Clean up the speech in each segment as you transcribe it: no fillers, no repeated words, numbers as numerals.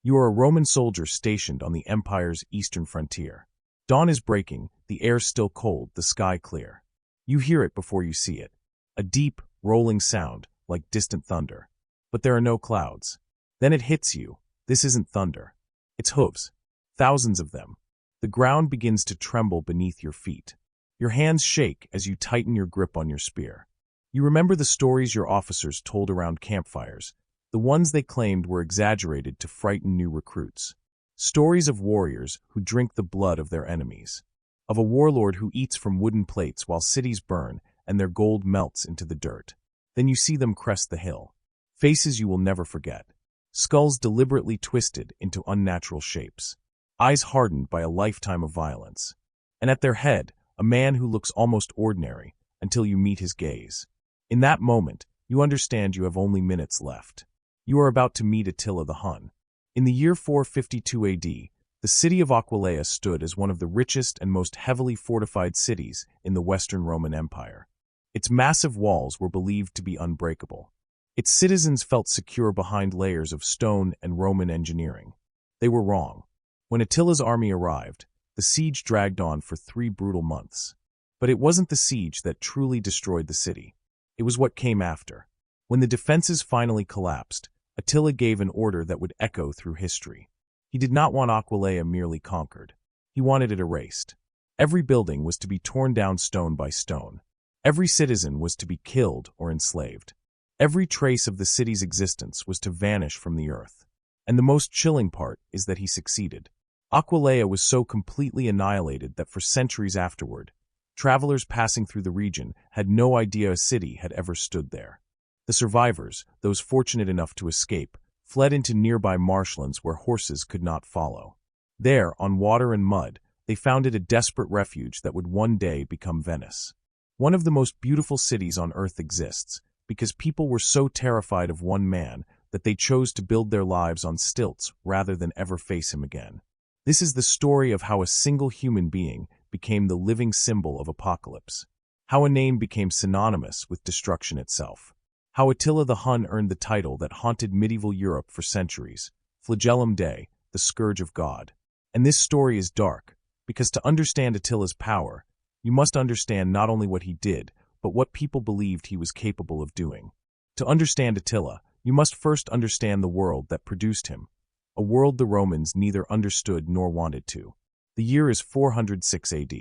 You are a Roman soldier stationed on the empire's eastern frontier. Dawn is breaking, the air still cold, the sky clear. You hear it before you see it. A deep, rolling sound, like distant thunder. But there are no clouds. Then it hits you. This isn't thunder. It's hooves. Thousands of them. The ground begins to tremble beneath your feet. Your hands shake as you tighten your grip on your spear. You remember the stories your officers told around campfires, the ones they claimed were exaggerated to frighten new recruits. Stories of warriors who drink the blood of their enemies. Of a warlord who eats from wooden plates while cities burn and their gold melts into the dirt. Then you see them crest the hill. Faces you will never forget. Skulls deliberately twisted into unnatural shapes. Eyes hardened by a lifetime of violence. And at their head, a man who looks almost ordinary until you meet his gaze. In that moment, you understand you have only minutes left. You are about to meet Attila the Hun. In the year 452 AD, the city of Aquileia stood as one of the richest and most heavily fortified cities in the Western Roman Empire. Its massive walls were believed to be unbreakable. Its citizens felt secure behind layers of stone and Roman engineering. They were wrong. When Attila's army arrived, the siege dragged on for 3 brutal months. But it wasn't the siege that truly destroyed the city. It was what came after. When the defenses finally collapsed, Attila gave an order that would echo through history. He did not want Aquileia merely conquered. He wanted it erased. Every building was to be torn down stone by stone. Every citizen was to be killed or enslaved. Every trace of the city's existence was to vanish from the earth. And the most chilling part is that he succeeded. Aquileia was so completely annihilated that for centuries afterward, travelers passing through the region had no idea a city had ever stood there. The survivors, those fortunate enough to escape, fled into nearby marshlands where horses could not follow. There, on water and mud, they founded a desperate refuge that would one day become Venice. One of the most beautiful cities on earth exists because people were so terrified of one man that they chose to build their lives on stilts rather than ever face him again. This is the story of how a single human being became the living symbol of apocalypse. How a name became synonymous with destruction itself. How Attila the Hun earned the title that haunted medieval Europe for centuries, Flagellum Dei, the Scourge of God. And this story is dark, because to understand Attila's power, you must understand not only what he did, but what people believed he was capable of doing. To understand Attila, you must first understand the world that produced him, a world the Romans neither understood nor wanted to. The year is 406 AD.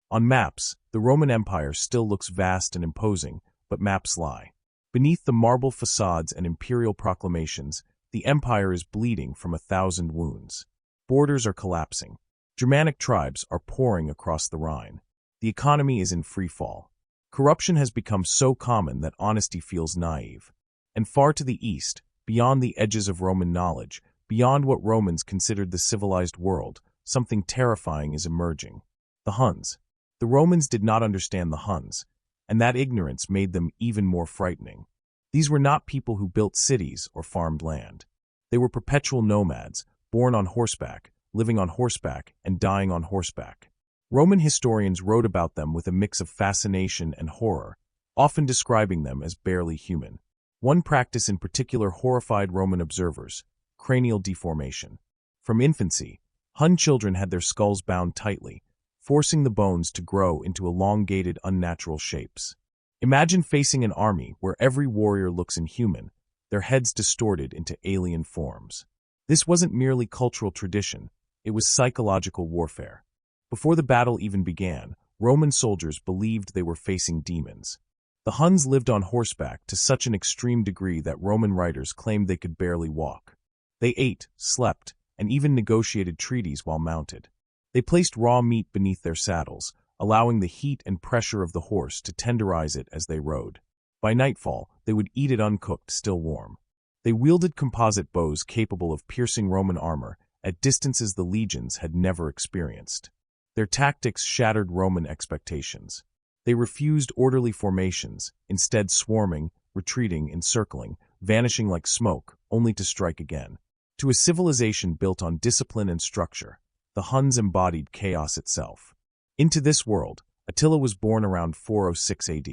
On maps, the Roman Empire still looks vast and imposing, but maps lie. Beneath the marble facades and imperial proclamations, the empire is bleeding from 1,000 wounds. Borders are collapsing. Germanic tribes are pouring across the Rhine. The economy is in free fall. Corruption has become so common that honesty feels naive. And far to the east, beyond the edges of Roman knowledge, beyond what Romans considered the civilized world, something terrifying is emerging. The Huns. The Romans did not understand the Huns, and that ignorance made them even more frightening. These were not people who built cities or farmed land. They were perpetual nomads, born on horseback, living on horseback, and dying on horseback. Roman historians wrote about them with a mix of fascination and horror, often describing them as barely human. One practice in particular horrified Roman observers: cranial deformation. From infancy, Hun children had their skulls bound tightly, forcing the bones to grow into elongated, unnatural shapes. Imagine facing an army where every warrior looks inhuman, their heads distorted into alien forms. This wasn't merely cultural tradition, it was psychological warfare. Before the battle even began, Roman soldiers believed they were facing demons. The Huns lived on horseback to such an extreme degree that Roman writers claimed they could barely walk. They ate, slept, and even negotiated treaties while mounted. They placed raw meat beneath their saddles, allowing the heat and pressure of the horse to tenderize it as they rode. By nightfall, they would eat it uncooked, still warm. They wielded composite bows capable of piercing Roman armor at distances the legions had never experienced. Their tactics shattered Roman expectations. They refused orderly formations, instead swarming, retreating, encircling, vanishing like smoke, only to strike again. To a civilization built on discipline and structure, the Huns embodied chaos itself. Into this world, Attila was born around 406 AD.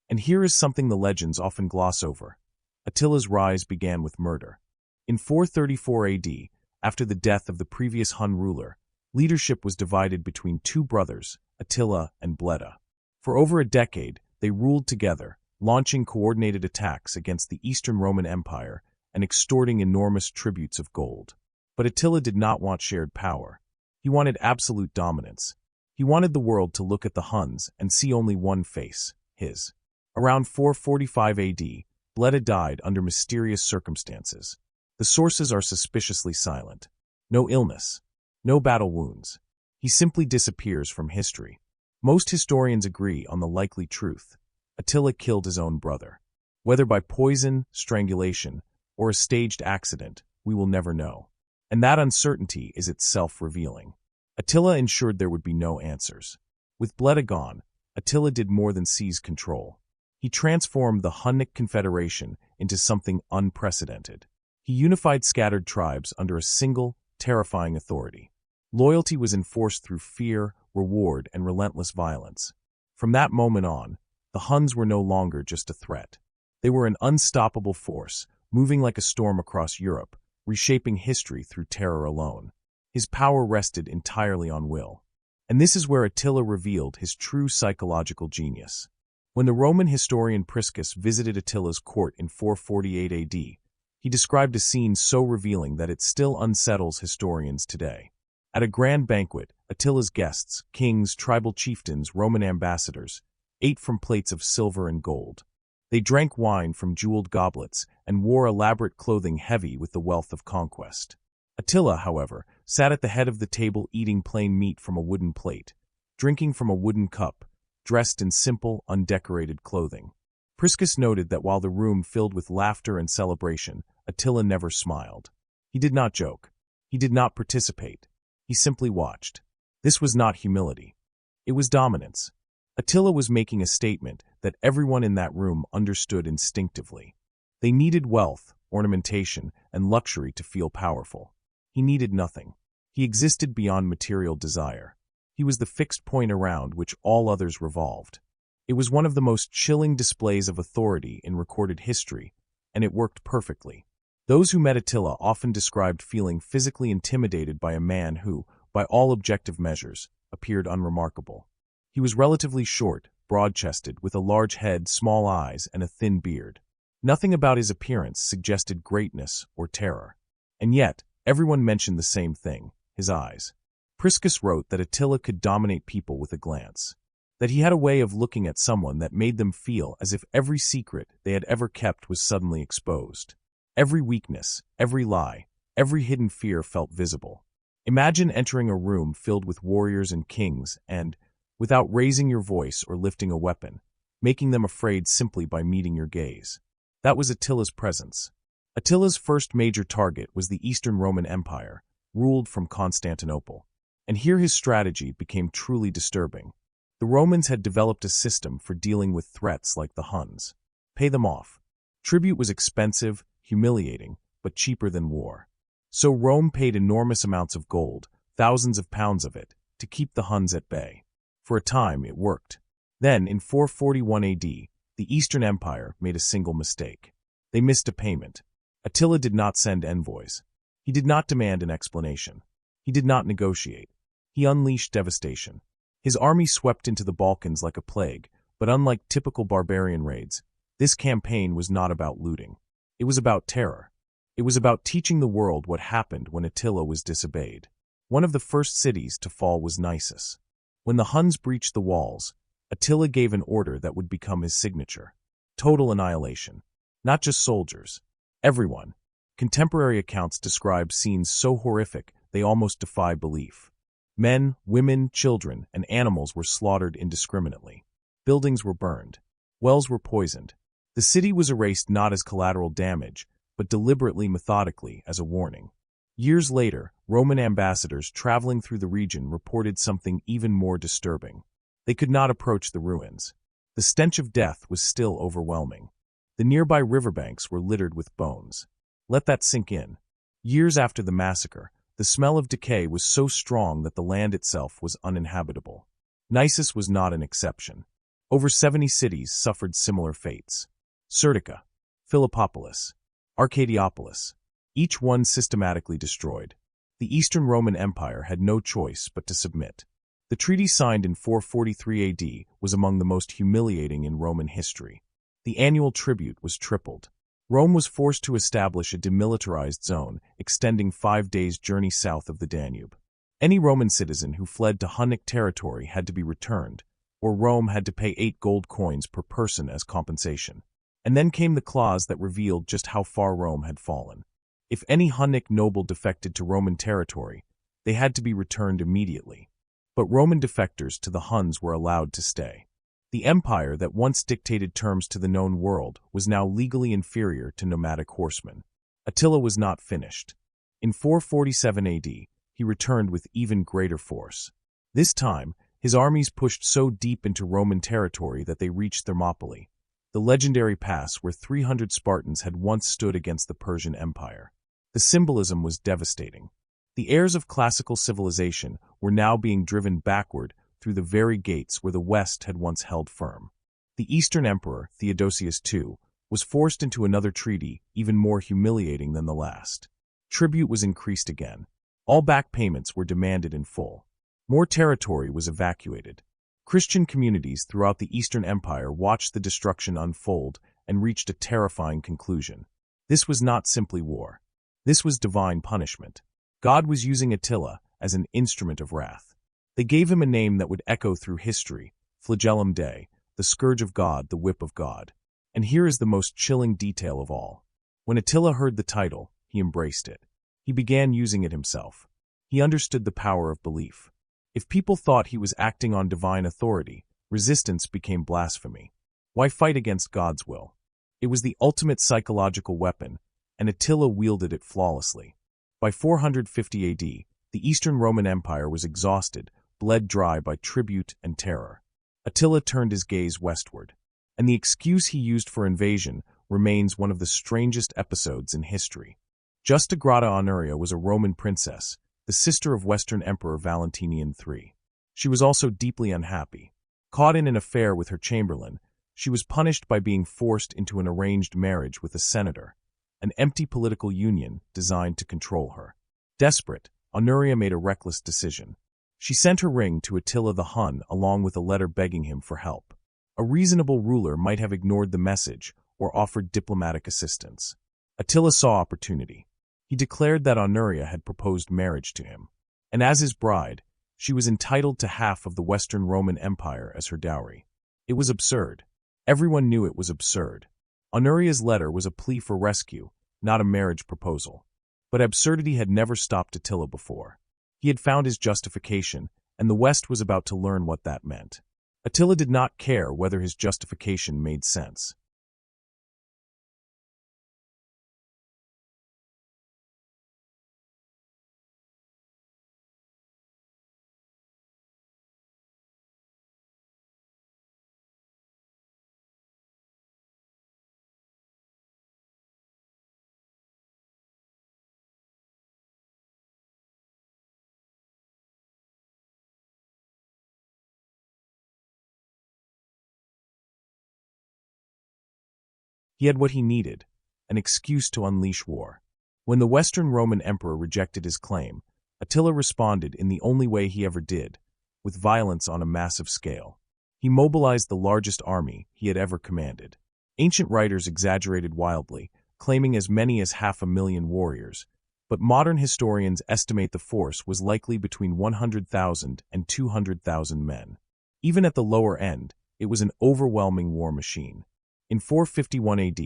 And here is something the legends often gloss over. Attila's rise began with murder. In 434 AD, After the death of the previous Hun ruler, leadership was divided between two brothers, Attila and Bleda. For over a decade, they ruled together, launching coordinated attacks against the Eastern Roman Empire and extorting enormous tributes of gold. But Attila did not want shared power. He wanted absolute dominance. He wanted the world to look at the Huns and see only one face, his. Around 445 AD, Bleda died under mysterious circumstances. The sources are suspiciously silent. No illness, no battle wounds. He simply disappears from history. Most historians agree on the likely truth. Attila killed his own brother. Whether by poison, strangulation, or a staged accident, we will never know. And that uncertainty is itself revealing. Attila ensured there would be no answers. With Bleda gone, Attila did more than seize control. He transformed the Hunnic confederation into something unprecedented. He unified scattered tribes under a single, terrifying authority. Loyalty was enforced through fear, reward, and relentless violence. From that moment on, the Huns were no longer just a threat. They were an unstoppable force, moving like a storm across Europe, reshaping history through terror alone. His power rested entirely on will. And this is where Attila revealed his true psychological genius. When the Roman historian Priscus visited Attila's court in 448 AD, he described a scene so revealing that it still unsettles historians today. At a grand banquet, Attila's guests, kings, tribal chieftains, Roman ambassadors, ate from plates of silver and gold. They drank wine from jeweled goblets and wore elaborate clothing heavy with the wealth of conquest. Attila, however, sat at the head of the table eating plain meat from a wooden plate, drinking from a wooden cup, dressed in simple, undecorated clothing. Priscus noted that while the room filled with laughter and celebration, Attila never smiled. He did not joke. He did not participate. He simply watched. This was not humility. It was dominance. Attila was making a statement that everyone in that room understood instinctively. They needed wealth, ornamentation, and luxury to feel powerful. He needed nothing. He existed beyond material desire. He was the fixed point around which all others revolved. It was one of the most chilling displays of authority in recorded history, and it worked perfectly. Those who met Attila often described feeling physically intimidated by a man who, by all objective measures, appeared unremarkable. He was relatively short, broad-chested, with a large head, small eyes, and a thin beard. Nothing about his appearance suggested greatness or terror. And yet, everyone mentioned the same thing, his eyes. Priscus wrote that Attila could dominate people with a glance, that he had a way of looking at someone that made them feel as if every secret they had ever kept was suddenly exposed. Every weakness, every lie, every hidden fear felt visible. Imagine entering a room filled with warriors and kings and, without raising your voice or lifting a weapon, making them afraid simply by meeting your gaze. That was Attila's presence. Attila's first major target was the Eastern Roman Empire, ruled from Constantinople. And here his strategy became truly disturbing. The Romans had developed a system for dealing with threats like the Huns. Pay them off. Tribute was expensive, humiliating, but cheaper than war. So Rome paid enormous amounts of gold, thousands of pounds of it, to keep the Huns at bay. For a time, it worked. Then, in 441 AD, the Eastern Empire made a single mistake. They missed a payment. Attila did not send envoys. He did not demand an explanation. He did not negotiate. He unleashed devastation. His army swept into the Balkans like a plague, but unlike typical barbarian raids, this campaign was not about looting. It was about terror. It was about teaching the world what happened when Attila was disobeyed. One of the first cities to fall was Nisus. When the Huns breached the walls, Attila gave an order that would become his signature. Total annihilation. Not just soldiers. Everyone. Contemporary accounts describe scenes so horrific they almost defy belief. Men, women, children, and animals were slaughtered indiscriminately. Buildings were burned. Wells were poisoned. The city was erased not as collateral damage, but deliberately, methodically, as a warning. Years later, Roman ambassadors traveling through the region reported something even more disturbing. They could not approach the ruins. The stench of death was still overwhelming. The nearby riverbanks were littered with bones. Let that sink in. Years after the massacre, the smell of decay was so strong that the land itself was uninhabitable. Nisus was not an exception. Over 70 cities suffered similar fates. Serdica, Philippopolis, Arcadiopolis, each one systematically destroyed. The Eastern Roman Empire had no choice but to submit. The treaty signed in 443 AD was among the most humiliating in Roman history. The annual tribute was tripled. Rome was forced to establish a demilitarized zone extending 5 days' journey south of the Danube. Any Roman citizen who fled to Hunnic territory had to be returned, or Rome had to pay 8 gold coins per person as compensation. And then came the clause that revealed just how far Rome had fallen. If any Hunnic noble defected to Roman territory, they had to be returned immediately. But Roman defectors to the Huns were allowed to stay. The empire that once dictated terms to the known world was now legally inferior to nomadic horsemen. Attila was not finished. In 447 AD, he returned with even greater force. This time, his armies pushed so deep into Roman territory that they reached Thermopylae, the legendary pass where 300 Spartans had once stood against the Persian Empire. The symbolism was devastating. The heirs of classical civilization were now being driven backward through the very gates where the West had once held firm. The Eastern Emperor, Theodosius II, was forced into another treaty even more humiliating than the last. Tribute was increased again. All back payments were demanded in full. More territory was evacuated. Christian communities throughout the Eastern Empire watched the destruction unfold and reached a terrifying conclusion. This was not simply war. This was divine punishment. God was using Attila as an instrument of wrath. They gave him a name that would echo through history, Flagellum Dei, the Scourge of God, the Whip of God. And here is the most chilling detail of all. When Attila heard the title, he embraced it. He began using it himself. He understood the power of belief. If people thought he was acting on divine authority, resistance became blasphemy. Why fight against God's will? It was the ultimate psychological weapon, and Attila wielded it flawlessly. By 450 AD, the Eastern Roman Empire was exhausted, bled dry by tribute and terror. Attila turned his gaze westward, and the excuse he used for invasion remains one of the strangest episodes in history. Justa Grata Honoria was a Roman princess, the sister of Western Emperor Valentinian III. She was also deeply unhappy. Caught in an affair with her chamberlain, she was punished by being forced into an arranged marriage with a senator, an empty political union designed to control her. Desperate, Honoria made a reckless decision. She sent her ring to Attila the Hun along with a letter begging him for help. A reasonable ruler might have ignored the message or offered diplomatic assistance. Attila saw opportunity. He declared that Honoria had proposed marriage to him, and as his bride, she was entitled to half of the Western Roman Empire as her dowry. It was absurd. Everyone knew it was absurd. Honoria's letter was a plea for rescue, not a marriage proposal. But absurdity had never stopped Attila before. He had found his justification, and the West was about to learn what that meant. Attila did not care whether his justification made sense. He had what he needed, an excuse to unleash war. When the Western Roman Emperor rejected his claim, Attila responded in the only way he ever did, with violence on a massive scale. He mobilized the largest army he had ever commanded. Ancient writers exaggerated wildly, claiming as many as 500,000 warriors, but modern historians estimate the force was likely between 100,000 and 200,000 men. Even at the lower end, it was an overwhelming war machine. In 451 AD,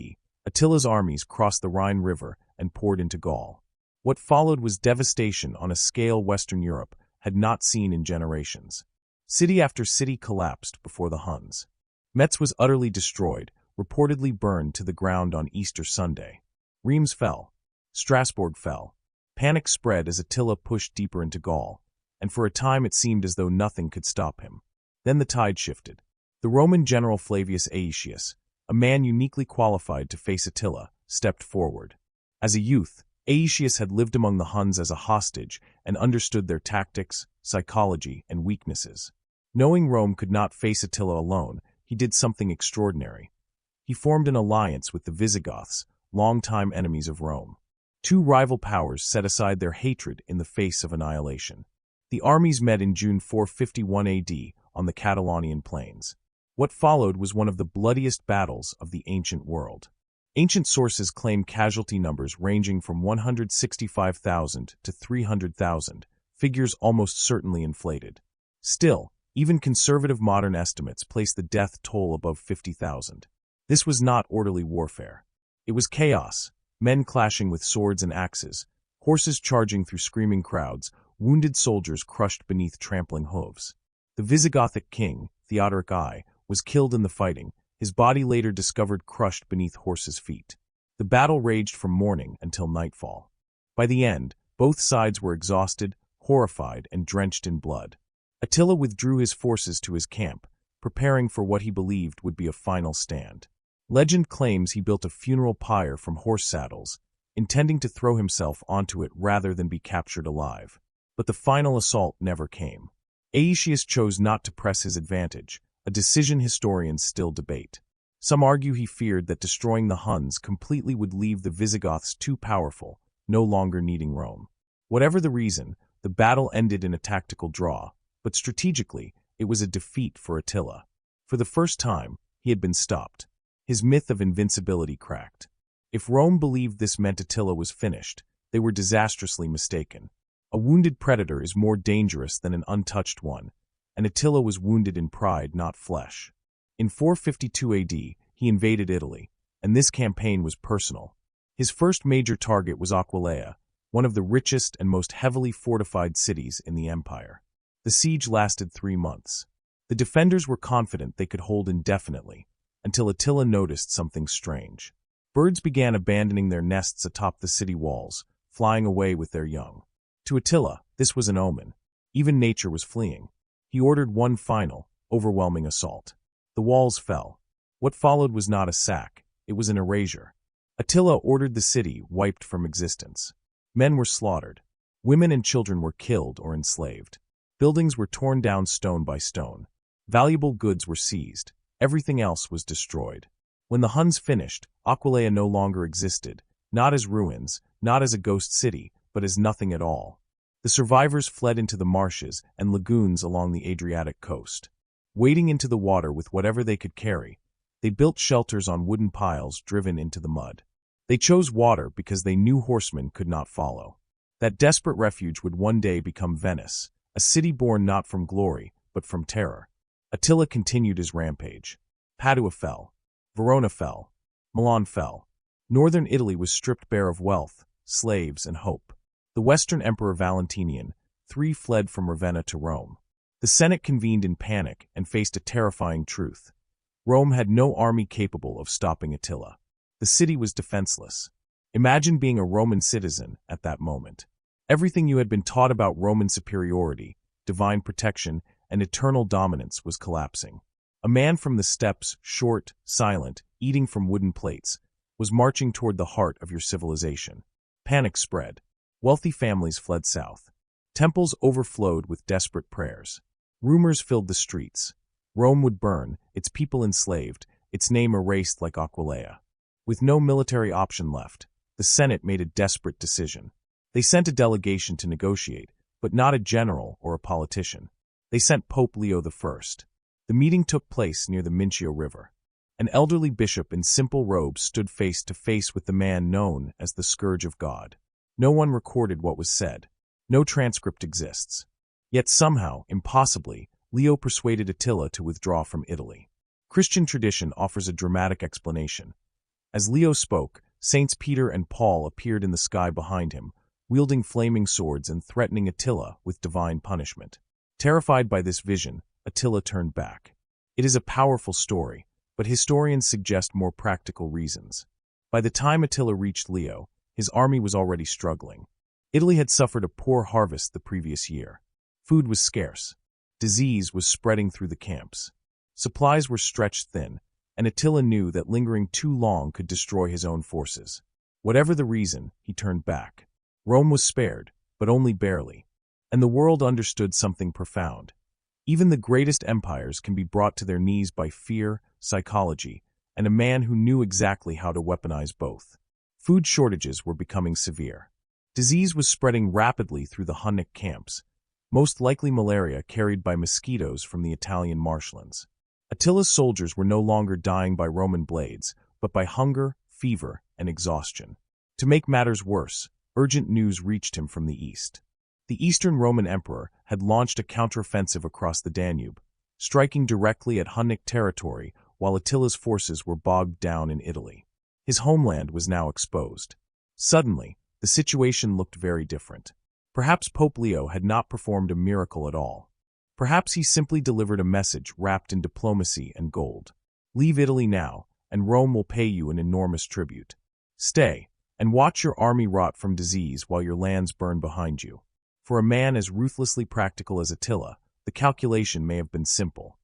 Attila's armies crossed the Rhine River and poured into Gaul. What followed was devastation on a scale Western Europe had not seen in generations. City after city collapsed before the Huns. Metz was utterly destroyed, reportedly burned to the ground on Easter Sunday. Reims fell. Strasbourg fell. Panic spread as Attila pushed deeper into Gaul, and for a time it seemed as though nothing could stop him. Then the tide shifted. The Roman general Flavius Aetius, a man uniquely qualified to face Attila, stepped forward. As a youth, Aetius had lived among the Huns as a hostage and understood their tactics, psychology, and weaknesses. Knowing Rome could not face Attila alone, he did something extraordinary. He formed an alliance with the Visigoths, longtime enemies of Rome. Two rival powers set aside their hatred in the face of annihilation. The armies met in June 451 AD on the Catalonian plains. What followed was one of the bloodiest battles of the ancient world. Ancient sources claim casualty numbers ranging from 165,000 to 300,000, figures almost certainly inflated. Still, even conservative modern estimates place the death toll above 50,000. This was not orderly warfare. It was chaos, men clashing with swords and axes, horses charging through screaming crowds, wounded soldiers crushed beneath trampling hooves. The Visigothic king, Theodoric I, was killed in the fighting, his body later discovered crushed beneath horses' feet. The battle raged from morning until nightfall. By the end, both sides were exhausted, horrified, and drenched in blood. Attila withdrew his forces to his camp, preparing for what he believed would be a final stand. Legend claims he built a funeral pyre from horse saddles, intending to throw himself onto it rather than be captured alive. But the final assault never came. Aetius chose not to press his advantage, a decision historians still debate. Some argue he feared that destroying the Huns completely would leave the Visigoths too powerful, no longer needing Rome. Whatever the reason, the battle ended in a tactical draw, but strategically, it was a defeat for Attila. For the first time, he had been stopped. His myth of invincibility cracked. If Rome believed this meant Attila was finished, they were disastrously mistaken. A wounded predator is more dangerous than an untouched one, and Attila was wounded in pride, not flesh. In 452 AD, he invaded Italy, and this campaign was personal. His first major target was Aquileia, one of the richest and most heavily fortified cities in the empire. The siege lasted 3 months. The defenders were confident they could hold indefinitely, until Attila noticed something strange. Birds began abandoning their nests atop the city walls, flying away with their young. To Attila, this was an omen. Even nature was fleeing. He ordered one final, overwhelming assault. The walls fell. What followed was not a sack, it was an erasure. Attila ordered the city wiped from existence. Men were slaughtered. Women and children were killed or enslaved. Buildings were torn down stone by stone. Valuable goods were seized. Everything else was destroyed. When the Huns finished, Aquileia no longer existed, not as ruins, not as a ghost city, but as nothing at all. The survivors fled into the marshes and lagoons along the Adriatic coast. Wading into the water with whatever they could carry, they built shelters on wooden piles driven into the mud. They chose water because they knew horsemen could not follow. That desperate refuge would one day become Venice, a city born not from glory, but from terror. Attila continued his rampage. Padua fell. Verona fell. Milan fell. Northern Italy was stripped bare of wealth, slaves, and hope. The Western Emperor Valentinian III fled from Ravenna to Rome. The Senate convened in panic and faced a terrifying truth. Rome had no army capable of stopping Attila. The city was defenseless. Imagine being a Roman citizen at that moment. Everything you had been taught about Roman superiority, divine protection, and eternal dominance was collapsing. A man from the steppes, short, silent, eating from wooden plates, was marching toward the heart of your civilization. Panic spread. Wealthy families fled south. Temples overflowed with desperate prayers. Rumors filled the streets. Rome would burn, its people enslaved, its name erased like Aquileia. With no military option left, the Senate made a desperate decision. They sent a delegation to negotiate, but not a general or a politician. They sent Pope Leo I. The meeting took place near the Mincio River. An elderly bishop in simple robes stood face to face with the man known as the Scourge of God. No one recorded what was said. No transcript exists. Yet somehow, impossibly, Leo persuaded Attila to withdraw from Italy. Christian tradition offers a dramatic explanation. As Leo spoke, Saints Peter and Paul appeared in the sky behind him, wielding flaming swords and threatening Attila with divine punishment. Terrified by this vision, Attila turned back. It is a powerful story, but historians suggest more practical reasons. By the time Attila reached Leo, his army was already struggling. Italy had suffered a poor harvest the previous year. Food was scarce. Disease was spreading through the camps. Supplies were stretched thin, and Attila knew that lingering too long could destroy his own forces. Whatever the reason, he turned back. Rome was spared, but only barely. And the world understood something profound. Even the greatest empires can be brought to their knees by fear, psychology, and a man who knew exactly how to weaponize both. Food shortages were becoming severe. Disease was spreading rapidly through the Hunnic camps, most likely malaria carried by mosquitoes from the Italian marshlands. Attila's soldiers were no longer dying by Roman blades, but by hunger, fever, and exhaustion. To make matters worse, urgent news reached him from the east. The Eastern Roman Emperor had launched a counteroffensive across the Danube, striking directly at Hunnic territory while Attila's forces were bogged down in Italy. His homeland was now exposed. Suddenly, the situation looked very different. Perhaps Pope Leo had not performed a miracle at all. Perhaps he simply delivered a message wrapped in diplomacy and gold. Leave Italy now, and Rome will pay you an enormous tribute. Stay, and watch your army rot from disease while your lands burn behind you. For a man as ruthlessly practical as Attila, the calculation may have been simple.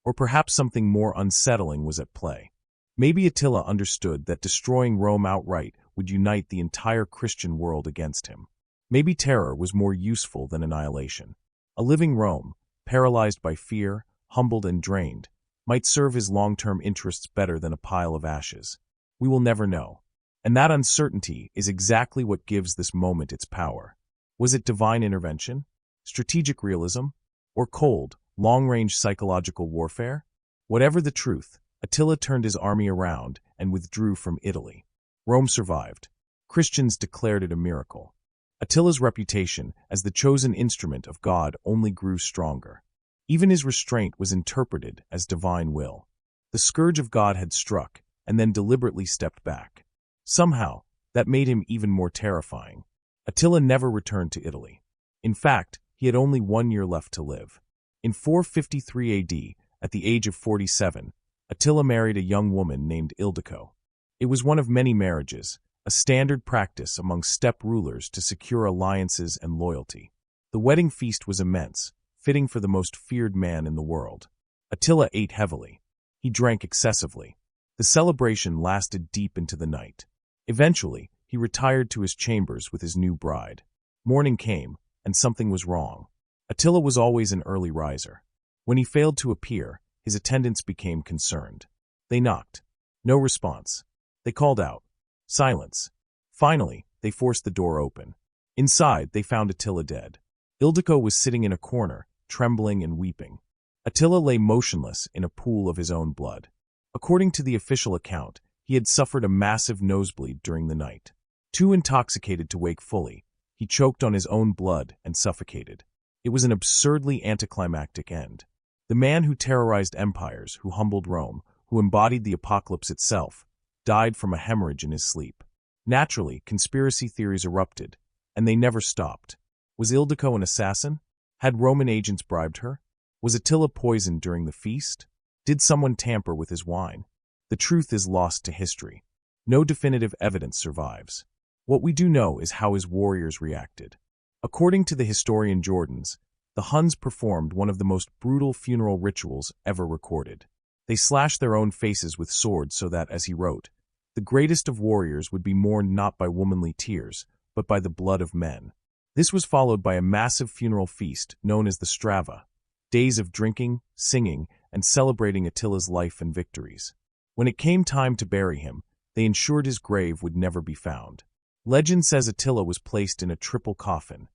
Or perhaps something more unsettling was at play. Maybe Attila understood that destroying Rome outright would unite the entire Christian world against him. Maybe terror was more useful than annihilation. A living Rome, paralyzed by fear, humbled and drained, might serve his long-term interests better than a pile of ashes. We will never know. And that uncertainty is exactly what gives this moment its power. Was it divine intervention, strategic realism, or cold, long-range psychological warfare? Whatever the truth, Attila turned his army around and withdrew from Italy. Rome survived. Christians declared it a miracle. Attila's reputation as the chosen instrument of God only grew stronger. Even his restraint was interpreted as divine will. The Scourge of God had struck, and then deliberately stepped back. Somehow, that made him even more terrifying. Attila never returned to Italy. In fact, he had only 1 year left to live. In 453 AD, at the age of 47, Attila married a young woman named Ildiko. It was one of many marriages, a standard practice among steppe rulers to secure alliances and loyalty. The wedding feast was immense, fitting for the most feared man in the world. Attila ate heavily. He drank excessively. The celebration lasted deep into the night. Eventually, he retired to his chambers with his new bride. Morning came, and something was wrong. Attila was always an early riser. When he failed to appear, his attendants became concerned. They knocked. No response. They called out. Silence. Finally, they forced the door open. Inside, they found Attila dead. Ildiko was sitting in a corner, trembling and weeping. Attila lay motionless in a pool of his own blood. According to the official account, he had suffered a massive nosebleed during the night. Too intoxicated to wake fully, he choked on his own blood and suffocated. It was an absurdly anticlimactic end. The man who terrorized empires, who humbled Rome, who embodied the apocalypse itself, died from a hemorrhage in his sleep. Naturally, conspiracy theories erupted, and they never stopped. Was Ildiko an assassin? Had Roman agents bribed her? Was Attila poisoned during the feast? Did someone tamper with his wine? The truth is lost to history. No definitive evidence survives. What we do know is how his warriors reacted. According to the historian Jordanes, the Huns performed one of the most brutal funeral rituals ever recorded. They slashed their own faces with swords so that, as he wrote, the greatest of warriors would be mourned not by womanly tears, but by the blood of men. This was followed by a massive funeral feast known as the Strava, days of drinking, singing, and celebrating Attila's life and victories. When it came time to bury him, they ensured his grave would never be found. Legend says Attila was placed in a triple coffin,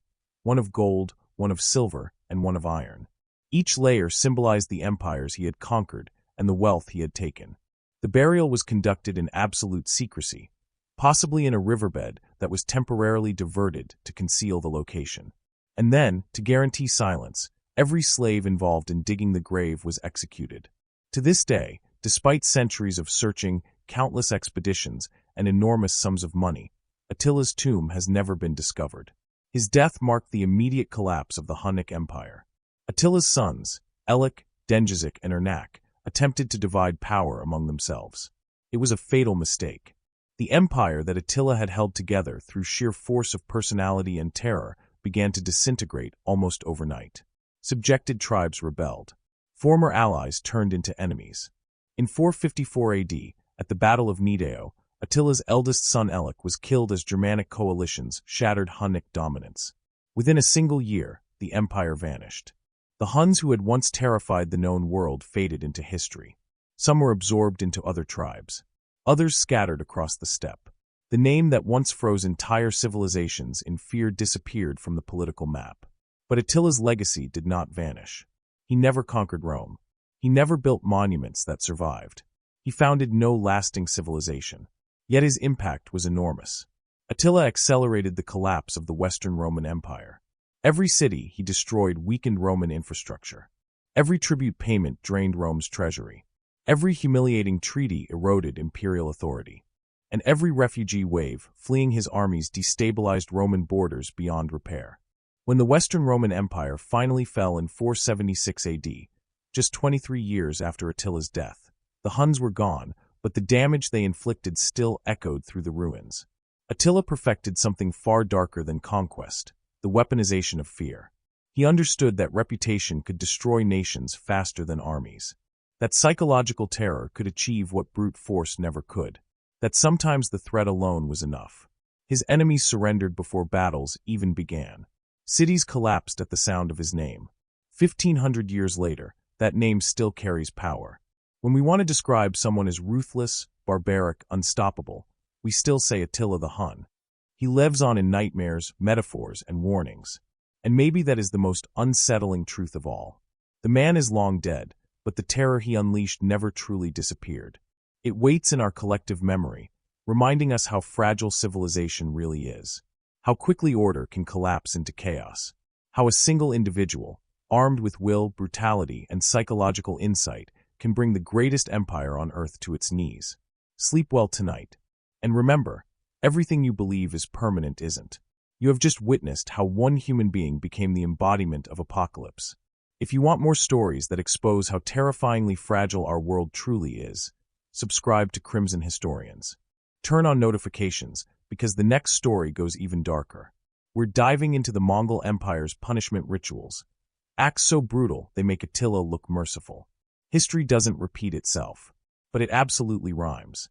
one of gold, one of silver, and one of iron. Each layer symbolized the empires he had conquered and the wealth he had taken. The burial was conducted in absolute secrecy, possibly in a riverbed that was temporarily diverted to conceal the location. And then, to guarantee silence, every slave involved in digging the grave was executed. To this day, despite centuries of searching, countless expeditions, and enormous sums of money, Attila's tomb has never been discovered. His death marked the immediate collapse of the Hunnic Empire. Attila's sons, Elik, Dengizik, and Ernak, attempted to divide power among themselves. It was a fatal mistake. The empire that Attila had held together through sheer force of personality and terror began to disintegrate almost overnight. Subjected tribes rebelled. Former allies turned into enemies. In 454 AD, at the Battle of Nideo, Attila's eldest son Elik was killed as Germanic coalitions shattered Hunnic dominance. Within a single year, the empire vanished. The Huns who had once terrified the known world faded into history. Some were absorbed into other tribes. Others scattered across the steppe. The name that once froze entire civilizations in fear disappeared from the political map. But Attila's legacy did not vanish. He never conquered Rome. He never built monuments that survived. He founded no lasting civilization. Yet his impact was enormous. Attila accelerated the collapse of the Western Roman Empire. Every city he destroyed weakened Roman infrastructure. Every tribute payment drained Rome's treasury. Every humiliating treaty eroded imperial authority. And every refugee wave fleeing his armies destabilized Roman borders beyond repair. When the Western Roman Empire finally fell in 476 AD, just 23 years after Attila's death, the Huns were gone, but the damage they inflicted still echoed through the ruins. Attila perfected something far darker than conquest, the weaponization of fear. He understood that reputation could destroy nations faster than armies. That psychological terror could achieve what brute force never could. That sometimes the threat alone was enough. His enemies surrendered before battles even began. Cities collapsed at the sound of his name. 1,500 years later, that name still carries power. When we want to describe someone as ruthless, barbaric, unstoppable, we still say Attila the Hun. He lives on in nightmares, metaphors, and warnings. And maybe that is the most unsettling truth of all. The man is long dead, but the terror he unleashed never truly disappeared. It waits in our collective memory, reminding us how fragile civilization really is. How quickly order can collapse into chaos. How a single individual, armed with will, brutality, and psychological insight, can bring the greatest empire on earth to its knees. Sleep well tonight. And remember, everything you believe is permanent isn't. You have just witnessed how one human being became the embodiment of apocalypse. If you want more stories that expose how terrifyingly fragile our world truly is, subscribe to Crimson Historians. Turn on notifications, because the next story goes even darker. We're diving into the Mongol Empire's punishment rituals. Acts so brutal they make Attila look merciful. History doesn't repeat itself, but it absolutely rhymes.